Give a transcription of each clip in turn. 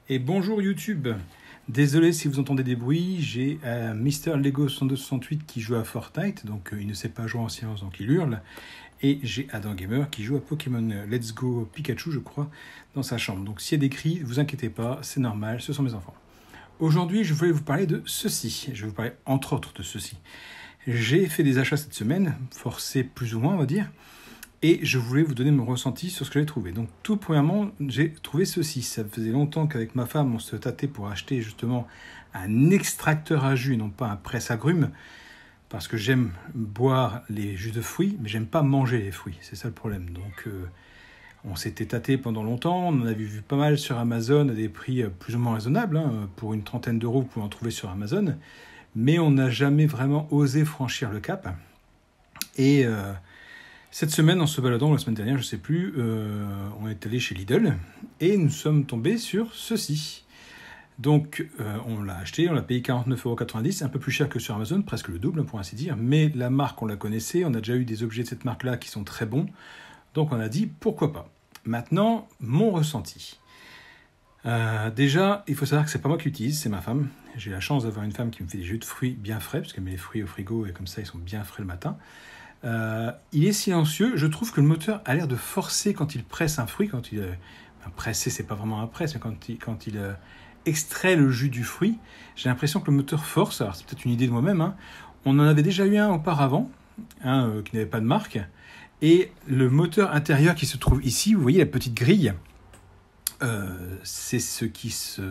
Et bonjour YouTube. Désolé si vous entendez des bruits, j'ai Mister Lego 6268 qui joue à Fortnite, donc il ne sait pas jouer en silence, donc il hurle. Et j'ai Adam Gamer qui joue à Pokémon Let's Go Pikachu, je crois, dans sa chambre. Donc s'il y a des cris, vous inquiétez pas, c'est normal, ce sont mes enfants. Aujourd'hui, je voulais vous parler de ceci. Je vais vous parler entre autres de ceci. J'ai fait des achats cette semaine, forcés plus ou moins, on va dire. Et je voulais vous donner mon ressenti sur ce que j'ai trouvé. Donc tout premièrement, j'ai trouvé ceci. Ça faisait longtemps qu'avec ma femme, on se tâtait pour acheter justement un extracteur à jus, non pas un presse-agrumes, parce que j'aime boire les jus de fruits, mais j'aime pas manger les fruits. C'est ça le problème. Donc on s'était tâté pendant longtemps. On en avait vu pas mal sur Amazon à des prix plus ou moins raisonnables. Pour une trentaine d'euros, vous pouvez en trouver sur Amazon. Mais on n'a jamais vraiment osé franchir le cap. Et cette semaine, en se baladant, la semaine dernière, je ne sais plus, on est allé chez Lidl et nous sommes tombés sur ceci. Donc, on l'a acheté, on l'a payé 49,90 €, un peu plus cher que sur Amazon, presque le double, pour ainsi dire. Mais la marque, on la connaissait, on a déjà eu des objets de cette marque-là qui sont très bons. Donc, on a dit, pourquoi pas. Maintenant, mon ressenti. Déjà, il faut savoir que c'est pas moi qui l'utilise, c'est ma femme. J'ai la chance d'avoir une femme qui me fait des jus de fruits bien frais, parce qu'elle met les fruits au frigo et comme ça, ils sont bien frais le matin. Il est silencieux. Je trouve que le moteur a l'air de forcer quand il presse un fruit. Quand il presser, c'est pas vraiment un presse, mais quand il extrait le jus du fruit, j'ai l'impression que le moteur force. Alors c'est peut-être une idée de moi-même. On en avait déjà eu un auparavant, qui n'avait pas de marque, et le moteur intérieur qui se trouve ici, vous voyez la petite grille, c'est ce qui se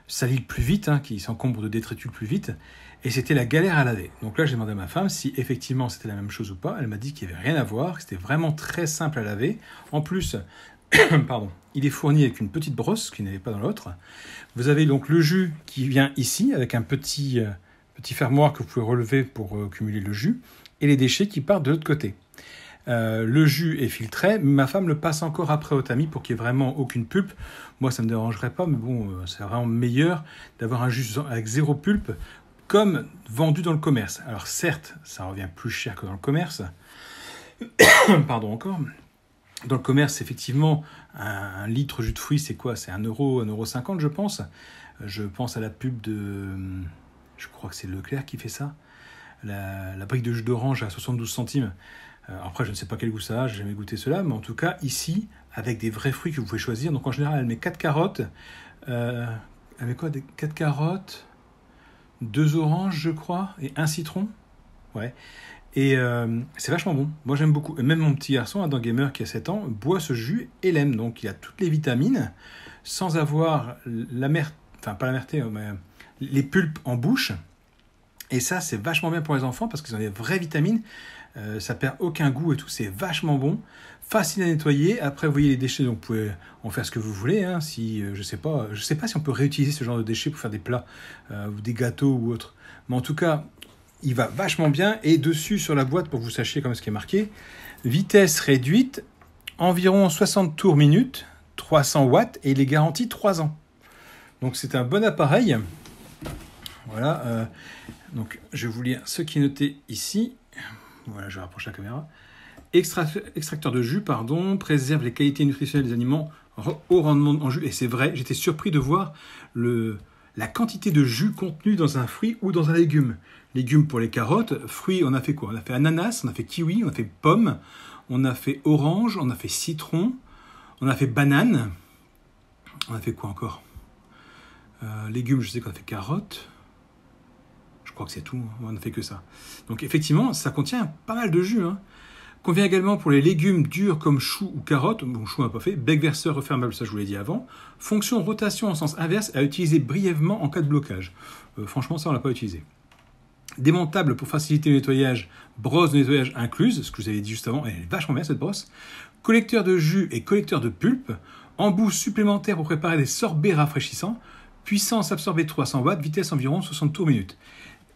salit le plus vite, qui s'encombre de détritus plus vite. Et c'était la galère à laver. Donc là, j'ai demandé à ma femme si effectivement c'était la même chose ou pas. Elle m'a dit qu'il n'y avait rien à voir, que c'était vraiment très simple à laver. En plus, pardon, il est fourni avec une petite brosse qui n'avait pas dans l'autre. Vous avez donc le jus qui vient ici avec un petit fermoir que vous pouvez relever pour cumuler le jus et les déchets qui partent de l'autre côté. Le jus est filtré, mais ma femme le passe encore après au tamis pour qu'il n'y ait vraiment aucune pulpe. Moi, ça ne me dérangerait pas, mais bon, c'est vraiment meilleur d'avoir un jus avec zéro pulpe, comme vendu dans le commerce. Alors certes, ça revient plus cher que dans le commerce. Pardon encore. Dans le commerce, effectivement, un litre jus de fruits, c'est quoi? C'est 1 €, 1,50 €, je pense. Je pense à la pub de... Je crois que c'est Leclerc qui fait ça. La brique de jus d'orange à 72 centimes. Après, je ne sais pas quel goût ça a, je n'ai jamais goûté cela. Mais en tout cas, ici, avec des vrais fruits que vous pouvez choisir. Donc en général, elle met 4 carottes. Elle met quoi? 4 carottes, 2 oranges, je crois, et 1 citron. Ouais. Et c'est vachement bon. Moi, j'aime beaucoup. Et même mon petit garçon, Adam Gamer, qui a 7 ans, boit ce jus et l'aime. Donc, il a toutes les vitamines, sans avoir enfin, pas l'amertume, mais les pulpes en bouche. Et ça, c'est vachement bien pour les enfants, parce qu'ils ont des vraies vitamines. Ça perd aucun goût et tout. C'est vachement bon. Facile à nettoyer. Après, vous voyez les déchets, donc vous pouvez en faire ce que vous voulez. Si je sais pas si on peut réutiliser ce genre de déchets pour faire des plats ou des gâteaux ou autre. Mais en tout cas, il va vachement bien. Et dessus, sur la boîte, pour que vous sachiez comme ce qui est marqué, vitesse réduite, environ 60 tours minute, 300 watts, et il est garanti 3 ans. Donc c'est un bon appareil. Voilà. Donc je vais vous lire ce qui est noté ici. Voilà, je rapproche la caméra. Extracteur de jus, préserve les qualités nutritionnelles des aliments, haut rendement en jus. Et c'est vrai, j'étais surpris de voir la quantité de jus contenu dans un fruit ou dans un légume. Légumes pour les carottes, fruits, on a fait quoi? On a fait ananas, on a fait kiwi, on a fait pomme, on a fait orange, on a fait citron, on a fait banane. On a fait quoi encore? Légumes, je sais qu'on a fait carottes. Je crois que c'est tout, on n'a fait que ça. Donc effectivement, ça contient pas mal de jus. Convient également pour les légumes durs comme choux ou carottes. Bon, choux on n'a pas fait. Bec verseur refermable, ça je vous l'ai dit avant. Fonction rotation en sens inverse à utiliser brièvement en cas de blocage. Franchement, ça on l'a pas utilisé. Démontable pour faciliter le nettoyage. Brosse de nettoyage incluse, ce que je vous avais dit juste avant. Elle est vachement bien cette brosse. Collecteur de jus et collecteur de pulpe. Embout supplémentaire pour préparer des sorbets rafraîchissants. Puissance absorbée 300 watts, vitesse environ 60 tours minute.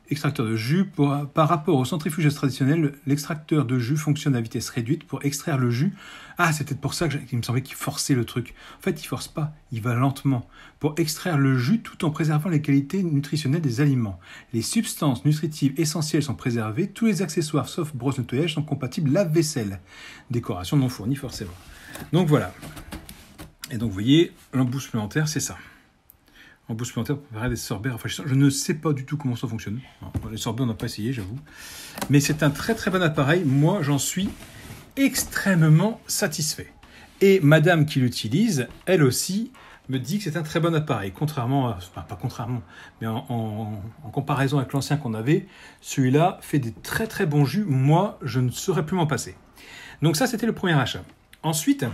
Extracteur de jus, par rapport au centrifuge traditionnel, l'extracteur de jus fonctionne à vitesse réduite pour extraire le jus. Ah, c'est peut-être pour ça qu'il me semblait qu'il forçait le truc. En fait, il force pas, il va lentement. Pour extraire le jus tout en préservant les qualités nutritionnelles des aliments. Les substances nutritives essentielles sont préservées, tous les accessoires sauf brosse nettoyage sont compatibles lave-vaisselle. Décoration non fournie forcément. Donc voilà. Et donc vous voyez, l'embout supplémentaire, c'est ça. en bout supplémentaire pour préparer des sorbets rafraîchissants. Je ne sais pas du tout comment ça fonctionne. Non, les sorbets, on n'a pas essayé, j'avoue. Mais c'est un très très bon appareil. Moi, j'en suis extrêmement satisfait. Et madame qui l'utilise, elle aussi, me dit que c'est un très bon appareil. Contrairement à... Enfin, pas contrairement, mais en comparaison avec l'ancien qu'on avait, celui-là fait des très très bons jus. Moi, je ne saurais plus m'en passer. Donc ça, c'était le premier achat. Ensuite,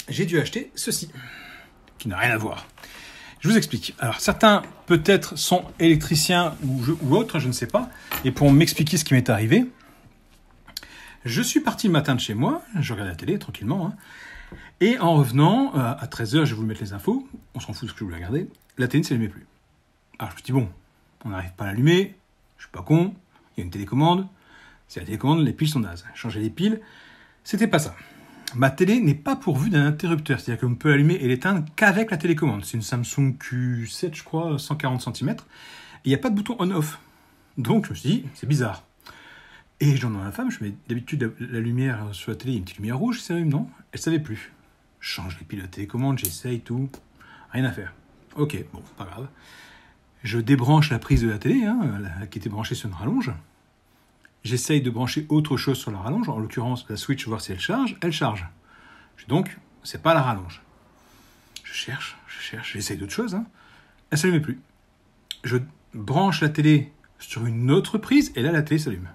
j'ai dû acheter ceci, qui n'a rien à voir. Je vous explique. Alors, certains, peut-être, sont électriciens ou autres, je ne sais pas, et pour m'expliquer ce qui m'est arrivé, je suis parti le matin de chez moi, je regarde la télé tranquillement, hein, et en revenant, à 13h, je vais vous mettre les infos, on s'en fout de ce que je voulais regarder, la télé ne s'allumait plus. Alors, je me dis, bon, on n'arrive pas à l'allumer, je suis pas con, il y a une télécommande, c'est la télécommande, les piles sont nazes. Changer les piles, c'était pas ça. Ma télé n'est pas pourvue d'un interrupteur, c'est-à-dire qu'on peut l'allumer et l'éteindre qu'avec la télécommande. C'est une Samsung Q7, je crois, 140 cm. Et il n'y a pas de bouton on-off. Donc je me suis dit, c'est bizarre. Et je demande à ma femme, je mets d'habitude la lumière sur la télé, il y a une petite lumière rouge, ça allume, non? Elle ne savait plus. Je change les piles de la télécommande, j'essaye, tout. Rien à faire. Ok, bon, pas grave. Je débranche la prise de la télé, qui était branchée sur une rallonge. J'essaye de brancher autre chose sur la rallonge, en l'occurrence la Switch, voir si elle charge. Elle charge. Donc, c'est pas la rallonge. Je cherche, j'essaye d'autres choses. Elle ne s'allumait plus. Je branche la télé sur une autre prise, et là, la télé s'allume.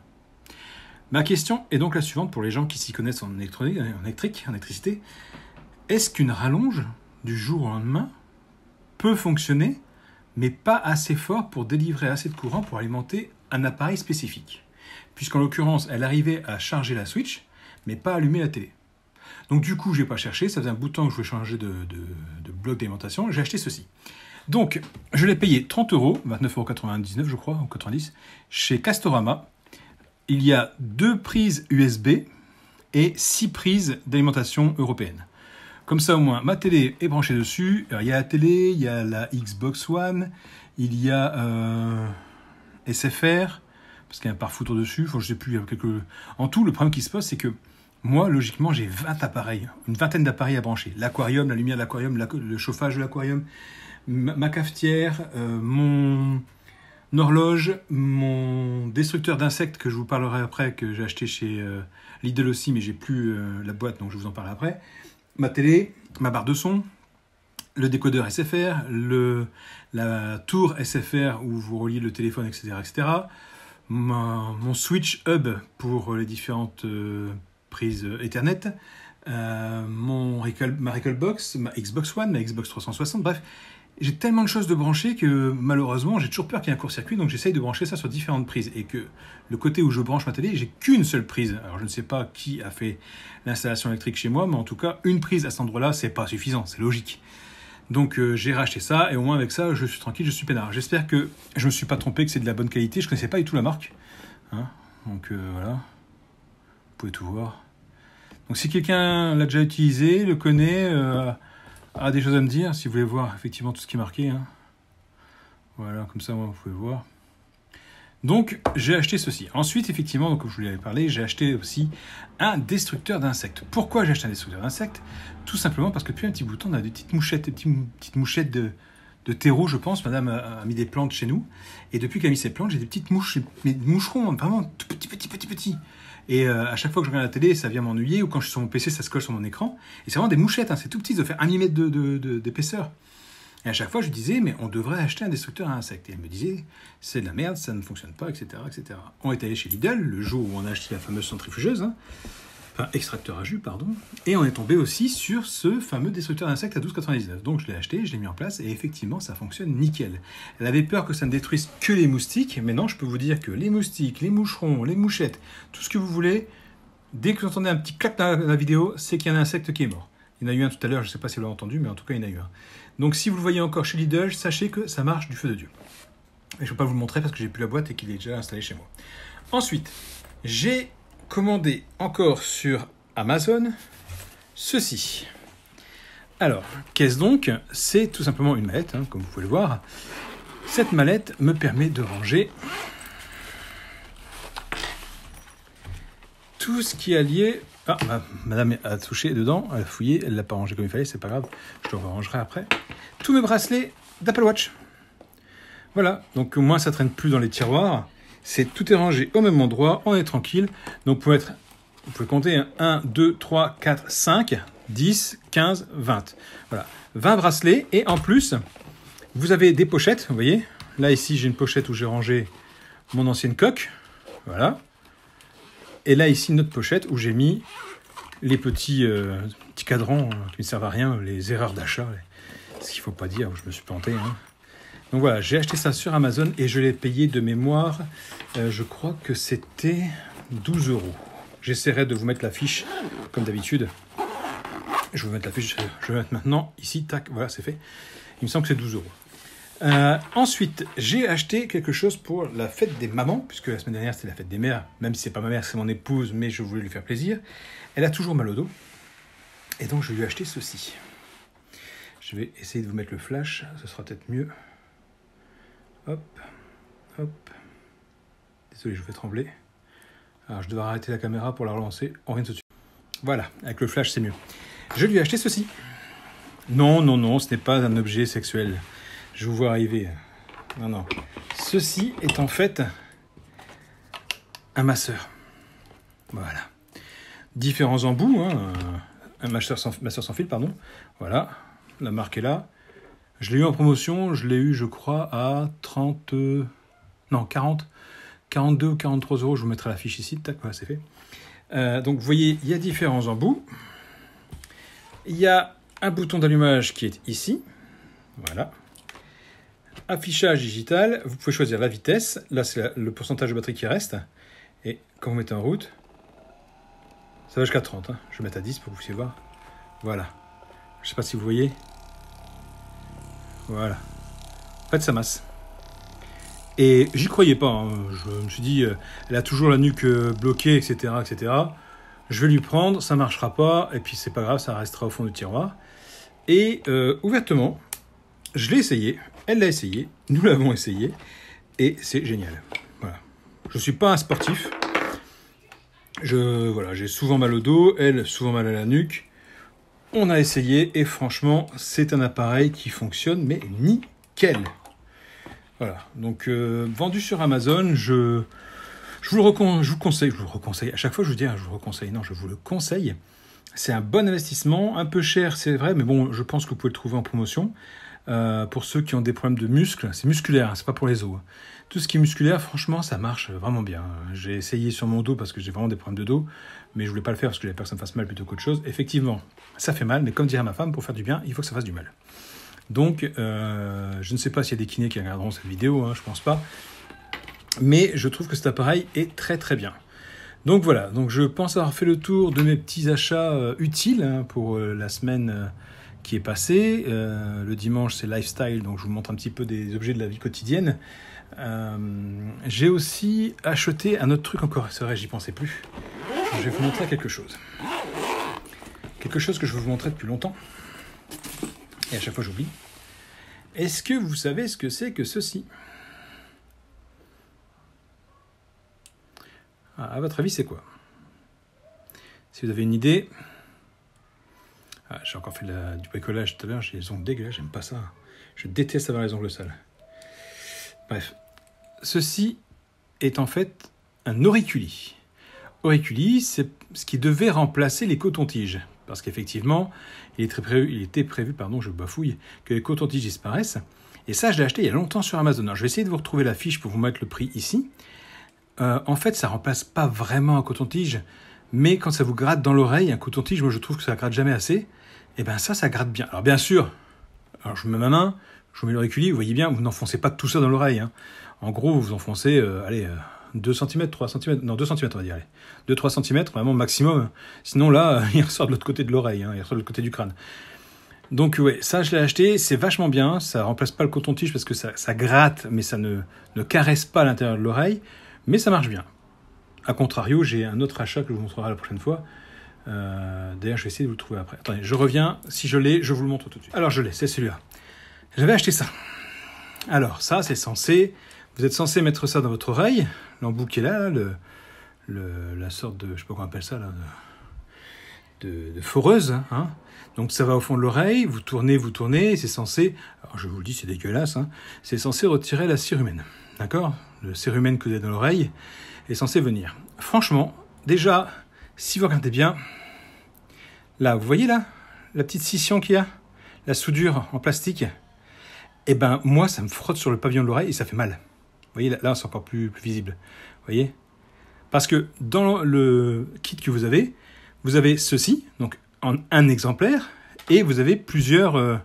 Ma question est donc la suivante pour les gens qui s'y connaissent en électronique, en électricité. Est-ce qu'une rallonge, du jour au lendemain, peut fonctionner, mais pas assez fort pour délivrer assez de courant pour alimenter un appareil spécifique? Puisqu'en l'occurrence, elle arrivait à charger la Switch, mais pas allumer la télé. Donc du coup, je n'ai pas cherché, ça faisait un bout de temps que je voulais changer de bloc d'alimentation, j'ai acheté ceci. Donc, je l'ai payé 30 €, 29,99 € je crois, ou 90, chez Castorama. Il y a 2 prises USB et 6 prises d'alimentation européenne. Comme ça, au moins, ma télé est branchée dessus. Alors, il y a la télé, il y a la Xbox One, il y a SFR, parce qu'il y a un pare-foutre dessus, enfin, je sais plus, il y a quelques... En tout, le problème qui se pose, c'est que moi, logiquement, j'ai 20 appareils, une vingtaine d'appareils à brancher. L'aquarium, la lumière de l'aquarium, le chauffage de l'aquarium, ma cafetière, mon horloge, mon destructeur d'insectes, que je vous parlerai après, que j'ai acheté chez Lidl aussi, mais j'ai plus la boîte, donc je vous en parlerai après. Ma télé, ma barre de son, le décodeur SFR, la tour SFR où vous reliez le téléphone, etc., etc., mon switch hub pour les différentes prises Ethernet, ma Recalbox, ma Xbox One, ma Xbox 360, bref, j'ai tellement de choses de brancher que malheureusement j'ai toujours peur qu'il y ait un court-circuit, donc j'essaye de brancher ça sur différentes prises, et que le côté où je branche ma télé, j'ai qu'une seule prise. Alors je ne sais pas qui a fait l'installation électrique chez moi, mais en tout cas une prise à cet endroit-là, c'est pas suffisant, c'est logique. Donc j'ai racheté ça, et au moins avec ça, je suis tranquille, je suis peinard. J'espère que je ne me suis pas trompé, que c'est de la bonne qualité. Je ne connaissais pas du tout la marque. Donc voilà, vous pouvez tout voir. Donc si quelqu'un l'a déjà utilisé, le connaît, a des choses à me dire, si vous voulez voir effectivement tout ce qui est marqué. Voilà, comme ça, vous pouvez voir. Donc, j'ai acheté ceci. Ensuite, effectivement, donc, comme je vous l'avais parlé, j'ai acheté aussi un destructeur d'insectes. Pourquoi j'ai acheté un destructeur d'insectes? Tout simplement parce que depuis un petit bout de temps, on a des petites mouchettes, de terreau, je pense. Madame a mis des plantes chez nous. Et depuis qu'elle a mis ces plantes, j'ai des petites mouches, mais des moucherons, vraiment tout petits. Et à chaque fois que je regarde la télé, ça vient m'ennuyer. Ou quand je suis sur mon PC, ça se colle sur mon écran. Et c'est vraiment des mouchettes, c'est tout petit, ça fait 1 mm d'épaisseur. Et à chaque fois, je disais, mais on devrait acheter un destructeur à insectes. Et elle me disait, c'est de la merde, ça ne fonctionne pas, etc., etc. On est allé chez Lidl, le jour où on a acheté la fameuse centrifugeuse, enfin, extracteur à jus, pardon, et on est tombé aussi sur ce fameux destructeur d'insectes à 12,99. Donc je l'ai acheté, je l'ai mis en place, et effectivement, ça fonctionne nickel. Elle avait peur que ça ne détruise que les moustiques, mais non, je peux vous dire que les moustiques, les moucherons, les mouchettes, tout ce que vous voulez, dès que vous entendez un petit clac dans la vidéo, c'est qu'il y a un insecte qui est mort. Il y en a eu un tout à l'heure, je ne sais pas si vous l'avez entendu, mais en tout cas, il y en a eu un. Donc si vous le voyez encore chez Lidl, sachez que ça marche du feu de Dieu. Et je ne peux pas vous le montrer parce que j'ai plus la boîte et qu'il est déjà installé chez moi. Ensuite, j'ai commandé encore sur Amazon ceci. Alors, qu'est-ce donc? C'est tout simplement une mallette, comme vous pouvez le voir. Cette mallette me permet de ranger tout ce qui est lié... Ah, madame a touché dedans, elle a fouillé, elle ne l'a pas rangé comme il fallait, c'est pas grave, je le rangerai après. Tous mes bracelets d'Apple Watch. Voilà, donc au moins ça traîne plus dans les tiroirs. Tout est rangé au même endroit, on est tranquille. Donc vous pouvez compter 1, 2, 3, 4, 5, 10, 15, 20. Voilà, 20 bracelets. Et en plus, vous avez des pochettes, vous voyez. Là, ici, j'ai une pochette où j'ai rangé mon ancienne coque. Voilà. Et là, ici, une autre pochette où j'ai mis les petits cadrans qui ne servent à rien, les erreurs d'achat. Ce qu'il ne faut pas dire, je me suis planté. Hein. Donc voilà, j'ai acheté ça sur Amazon et je l'ai payé de mémoire. Je crois que c'était 12 €. J'essaierai de vous mettre la fiche comme d'habitude. Je vais vous mettre la fiche, je vais mettre maintenant ici, tac, voilà, c'est fait. Il me semble que c'est 12 €. Ensuite, j'ai acheté quelque chose pour la fête des mamans, puisque la semaine dernière c'était la fête des mères, même si c'est pas ma mère, c'est mon épouse, mais je voulais lui faire plaisir. Elle a toujours mal au dos, et donc je lui ai acheté ceci. Je vais essayer de vous mettre le flash, ce sera peut-être mieux. Hop, hop. Désolé, je vous fais trembler. Alors, je devrais arrêter la caméra pour la relancer. On revient tout de suite. Voilà, avec le flash, c'est mieux. Je lui ai acheté ceci. Non, non, non, ce n'est pas un objet sexuel. Je vous vois arriver. Non, non. Ceci est en fait un masseur. Voilà. Différents embouts. Hein. Un masseur sans fil, pardon. Voilà. La marque est là. Je l'ai eu en promotion. Je l'ai eu, je crois, à 30... non, 40... 42 ou 43 €, je vous mettrai la fiche ici, tac, voilà, c'est fait. Donc vous voyez, il y a différents embouts. Il y a un bouton d'allumage qui est ici. Voilà. Affichage digital, vous pouvez choisir la vitesse. Là, c'est le pourcentage de batterie qui reste. Et quand vous mettez en route, ça va jusqu'à 30. Hein. Je vais mettre à 10 pour que vous puissiez voir. Voilà. Je ne sais pas si vous voyez. Voilà. En fait, ça masse. Et j'y croyais pas, hein. Je me suis dit, elle a toujours la nuque bloquée, etc., etc. Je vais lui prendre, ça marchera pas, et puis c'est pas grave, ça restera au fond du tiroir. Et ouvertement, je l'ai essayé, elle l'a essayé, nous l'avons essayé, et c'est génial. Voilà. Je suis pas un sportif, voilà, j'ai souvent mal au dos, elle souvent mal à la nuque. On a essayé, et franchement, c'est un appareil qui fonctionne, mais nickel. Voilà, donc vendu sur Amazon, je vous le conseille, à chaque fois je vous dis, je vous le conseille, non, je vous le conseille. C'est un bon investissement, un peu cher, c'est vrai, mais bon, je pense que vous pouvez le trouver en promotion. Pour ceux qui ont des problèmes de muscles, c'est musculaire, hein, c'est pas pour les os. Tout ce qui est musculaire, franchement, ça marche vraiment bien. J'ai essayé sur mon dos parce que j'ai vraiment des problèmes de dos, mais je voulais pas le faire parce que j'avais peur que ça me fasse mal plutôt qu'autre chose. Effectivement, ça fait mal, mais comme dirait ma femme, pour faire du bien, il faut que ça fasse du mal. Donc, je ne sais pas s'il y a des kinés qui regarderont cette vidéo, hein, je pense pas. Mais je trouve que cet appareil est très très bien. Donc voilà, donc je pense avoir fait le tour de mes petits achats utiles hein, pour la semaine qui est passée. Le dimanche, c'est lifestyle, donc je vous montre un petit peu des objets de la vie quotidienne. J'ai aussi acheté un autre truc encore, c'est vrai, j'y pensais plus. Je vais vous montrer quelque chose. Quelque chose que je veux vous montrer depuis longtemps. Et à chaque fois, j'oublie. Est-ce que vous savez ce que c'est que ceci ? À votre avis, c'est quoi ? Si vous avez une idée... j'ai encore fait du bricolage tout à l'heure, j'ai les ongles dégueulasses, j'aime pas ça. Je déteste avoir les ongles sales. Bref. Ceci est en fait un auriculi. Auriculi, c'est ce qui devait remplacer les cotons-tiges. Parce qu'effectivement, il était prévu, je bafouille, que les cotons-tiges disparaissent. Et ça, je l'ai acheté il y a longtemps sur Amazon. Alors, je vais essayer de vous retrouver la fiche pour vous mettre le prix ici. En fait, ça remplace pas vraiment un coton-tige, mais quand ça vous gratte dans l'oreille, un coton-tige, moi je trouve que ça gratte jamais assez, et bien ça gratte bien. Alors bien sûr, je vous mets ma main, je vous mets l'auriculi, vous voyez bien, vous n'enfoncez pas tout ça dans l'oreille. Hein. En gros, vous enfoncez, 2 cm, 3 cm, non 2 cm on va dire, allez. 2-3 cm, vraiment maximum. Sinon là, il ressort de l'autre côté de l'oreille, hein, il ressort de l'autre côté du crâne. Donc ouais, ça je l'ai acheté, c'est vachement bien, ça remplace pas le coton-tige parce que ça gratte, mais ça ne caresse pas l'intérieur de l'oreille, mais ça marche bien. A contrario, j'ai un autre achat que je vous montrerai la prochaine fois. D'ailleurs, je vais essayer de vous le trouver après. Attendez, je reviens, si je l'ai, je vous le montre tout de suite. Alors je l'ai, c'est celui-là. J'avais acheté ça. Alors ça, c'est censé... Vous êtes censé mettre ça dans votre oreille, l'embout qui est là, la sorte de... Je sais pas comment on appelle ça, là. de foreuse. Hein. Donc ça va au fond de l'oreille, vous tournez, et c'est censé, alors je vous le dis, c'est dégueulasse, hein, c'est censé retirer la cérumen. D'accord? Le cérumen que vous avez dans l'oreille est censé venir. Franchement, déjà, si vous regardez bien, là, vous voyez là, la petite scission qu'il y a, la soudure en plastique, eh ben moi, ça me frotte sur le pavillon de l'oreille et ça fait mal. Vous voyez, là c'est encore plus visible. Vous voyez? Parce que dans le kit que vous avez ceci, donc en un exemplaire, et vous avez plusieurs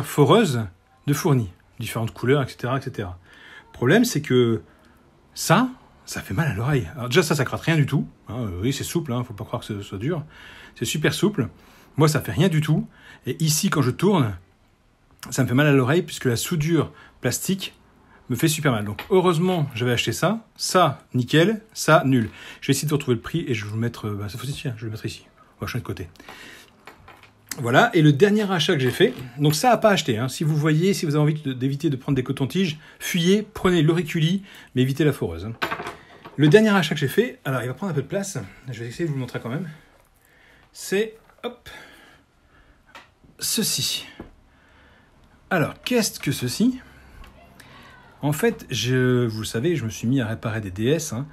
foreuses de fournis, différentes couleurs, etc., etc. Le problème, c'est que ça fait mal à l'oreille. Alors déjà, ça gratte rien du tout. Hein, oui, c'est souple, hein, faut pas croire que ce soit dur. C'est super souple. Moi, ça fait rien du tout. Et ici, quand je tourne, ça me fait mal à l'oreille puisque la soudure plastique me fait super mal. Donc, heureusement, j'avais acheté ça. Ça, nickel. Ça, nul. Je vais essayer de retrouver le prix et je vais vous le mettre... cette fois-ci, tiens, je vais le mettre ici. On va changer de côté. Voilà, et le dernier achat que j'ai fait, donc ça à pas acheter, hein. Si vous voyez, si vous avez envie d'éviter de prendre des cotons-tiges, fuyez, prenez l'auriculi, mais évitez la foreuse. Hein. Le dernier achat que j'ai fait, alors il va prendre un peu de place, je vais essayer de vous le montrer quand même, c'est, hop, ceci. Alors, qu'est-ce que ceci? En fait, vous le savez, je me suis mis à réparer des DS, hein.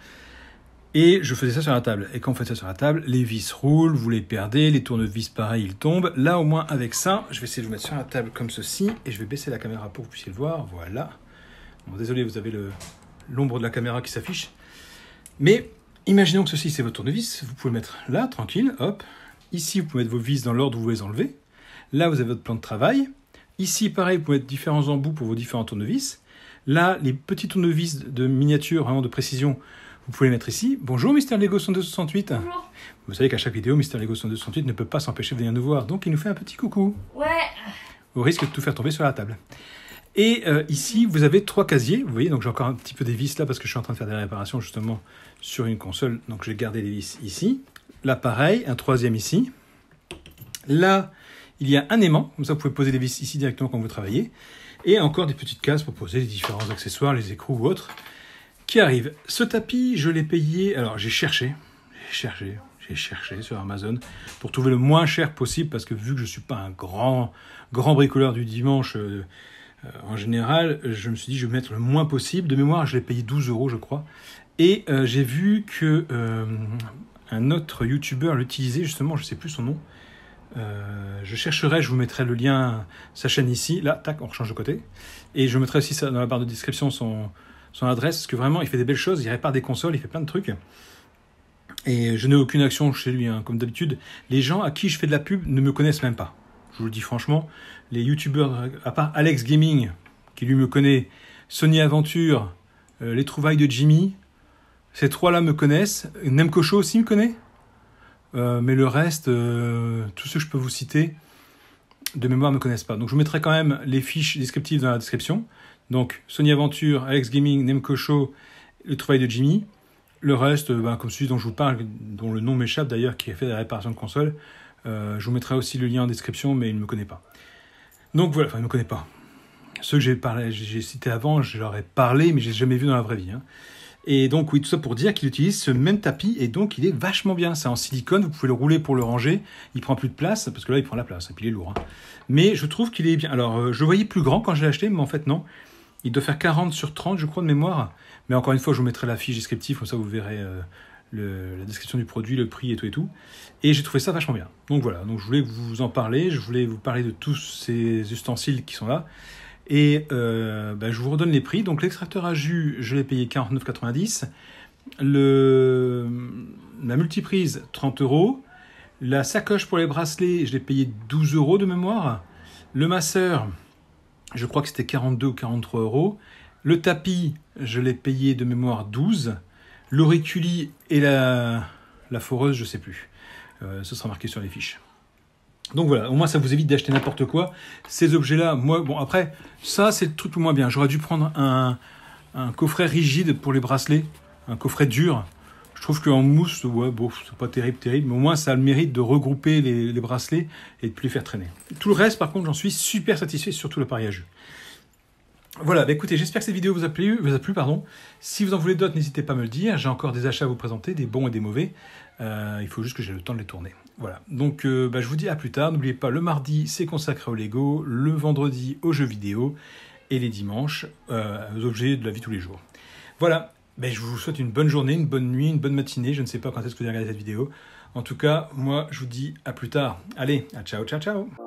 Et je faisais ça sur la table. Et quand on fait ça sur la table, les vis roulent, vous les perdez, les tournevis pareil, ils tombent. Là, au moins, avec ça, je vais essayer de vous mettre sur la table comme ceci. Et je vais baisser la caméra pour que vous puissiez le voir. Voilà. Bon, désolé, vous avez l'ombre de la caméra qui s'affiche. Mais imaginons que ceci, c'est votre tournevis. Vous pouvez le mettre là, tranquille, hop. Ici, vous pouvez mettre vos vis dans l'ordre où vous les enlevez. Là, vous avez votre plan de travail. Ici, pareil, vous pouvez mettre différents embouts pour vos différents tournevis. Là, les petits tournevis de miniature, vraiment de précision, vous pouvez les mettre ici. Bonjour Mister Lego 10268. Bonjour. Vous savez qu'à chaque vidéo, Mister Lego 10268 ne peut pas s'empêcher de venir nous voir. Donc il nous fait un petit coucou. Ouais. Au risque de tout faire tomber sur la table. Et ici, vous avez 3 casiers. Vous voyez, donc j'ai encore un petit peu des vis là parce que je suis en train de faire des réparations justement sur une console. Donc j'ai gardé les vis ici. Là pareil, un 3e ici. Là, il y a un aimant. Comme ça, vous pouvez poser les vis ici directement quand vous travaillez. Et encore des petites cases pour poser les différents accessoires, les écrous ou autres. Qui arrive. Ce tapis, je l'ai payé... Alors, j'ai cherché sur Amazon pour trouver le moins cher possible parce que vu que je ne suis pas un grand bricoleur du dimanche en général, je me suis dit je vais mettre le moins possible. De mémoire, je l'ai payé 12 € je crois. Et j'ai vu que un autre youtubeur l'utilisait justement, je ne sais plus son nom. Je chercherai, je vous mettrai le lien, sa chaîne ici. Là, tac, on rechange de côté. Et je mettrai aussi ça dans la barre de description son adresse, parce que vraiment, il fait des belles choses, il répare des consoles, il fait plein de trucs. Et je n'ai aucune action chez lui, hein. Comme d'habitude. Les gens à qui je fais de la pub ne me connaissent même pas. Je vous le dis franchement, les youtubeurs, à part Alex Gaming, qui lui me connaît, Sony Aventure, les trouvailles de Jimmy, ces 3-là me connaissent. Nemco Show aussi me connaît. Mais le reste, tous ceux que je peux vous citer, de mémoire ne me connaissent pas. Donc je vous mettrai quand même les fiches descriptives dans la description. Donc, Sony Aventure, Alex Gaming, Nemco Show, le travail de Jimmy. Le reste, comme celui dont je vous parle, dont le nom m'échappe d'ailleurs, qui a fait la réparation de console, je vous mettrai aussi le lien en description, mais il ne me connaît pas. Donc voilà, enfin, il ne me connaît pas. Ceux que j'ai cités avant, je leur ai parlé, mais je ne les ai jamais vus dans la vraie vie. Hein. Et donc, oui, tout ça pour dire qu'il utilise ce même tapis, et donc il est vachement bien. C'est en silicone, vous pouvez le rouler pour le ranger. Il prend plus de place, parce que là, il prend la place, et puis il est lourd. Hein. Mais je trouve qu'il est bien. Alors, je voyais plus grand quand je l'ai acheté, mais en fait, non. Il doit faire 40 sur 30, je crois, de mémoire. Mais encore une fois, je vous mettrai la fiche descriptive, comme ça vous verrez la description du produit, le prix et tout et tout. Et j'ai trouvé ça vachement bien. Donc voilà, donc je voulais vous en parler, je voulais vous parler de tous ces ustensiles qui sont là. Et je vous redonne les prix. Donc l'extracteur à jus, je l'ai payé 49,90 €. La multiprise, 30 €. La sacoche pour les bracelets, je l'ai payé 12 € de mémoire. Le masseur, je crois que c'était 42 ou 43 €. Le tapis, je l'ai payé de mémoire 12. L'auriculi et la foreuse, je ne sais plus. Ce sera marqué sur les fiches. Donc voilà, au moins ça vous évite d'acheter n'importe quoi. Ces objets-là, moi, bon après, ça c'est le truc pour moi bien. J'aurais dû prendre un coffret rigide pour les bracelets, un coffret dur. Je trouve qu'en mousse, ouais, bon, c'est pas terrible, mais au moins ça a le mérite de regrouper les bracelets et de plus les faire traîner. Tout le reste, par contre, j'en suis super satisfait, surtout l'appareil à jus. Voilà, bah écoutez, j'espère que cette vidéo vous a plu, pardon. Si vous en voulez d'autres, n'hésitez pas à me le dire. J'ai encore des achats à vous présenter, des bons et des mauvais. Il faut juste que j'ai le temps de les tourner. Voilà, donc je vous dis à plus tard. N'oubliez pas, le mardi, c'est consacré au Lego, le vendredi aux jeux vidéo, et les dimanches aux objets de la vie tous les jours. Voilà, je vous souhaite une bonne journée, une bonne nuit, une bonne matinée. Je ne sais pas quand est-ce que vous allez regarder cette vidéo. En tout cas, moi, je vous dis à plus tard. Allez, ciao, ciao, ciao.